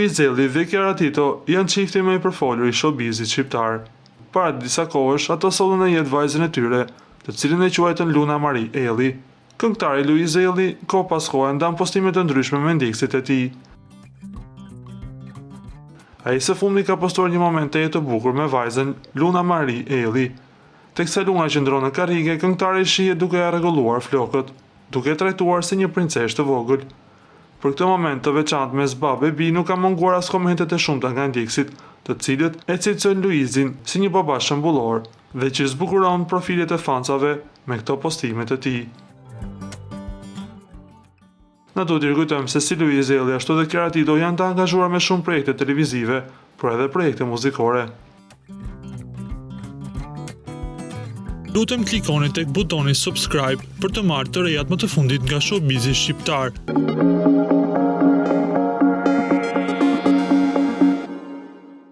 Luiz Zelli dhe Chiara Tito janë çifti më i përfolur i showbizit shqiptar. Para disa kohësh ato sollën në jetë vajzën e tyre, të cilën e quajtën Luna Marie Elli. Këngëtari Luiz Zelli kohë pas kohe ndan postime të ndryshme me ndjekësit e tij. Ai së fundmi ka postuar një moment të jetë të bukur me vajzën Luna Marie Elli. Teksa Luna qëndron në karrige, këngëtari shihet duke ja rregulluar flokët, duke trajtuar si një princeshë të vogël. Për këtë moment të veçantë mes babë e bi nuk ka munguar as komentet e shumta nga ndjekësit, të cilët e cilësojnë Luizin si një baba shembullor dhe që zbukuron profilet e fansave me këto postimet e tij. Na duhet të kujtojmë se si Luiz Zelli ashtu dhe Chiara Tito janë të angazhuar me shumë projekte televizive, por edhe projekte muzikore. Lutem klikoni tek butoni subscribe për të marrë të rejat më të fundit nga showbizi shqiptar.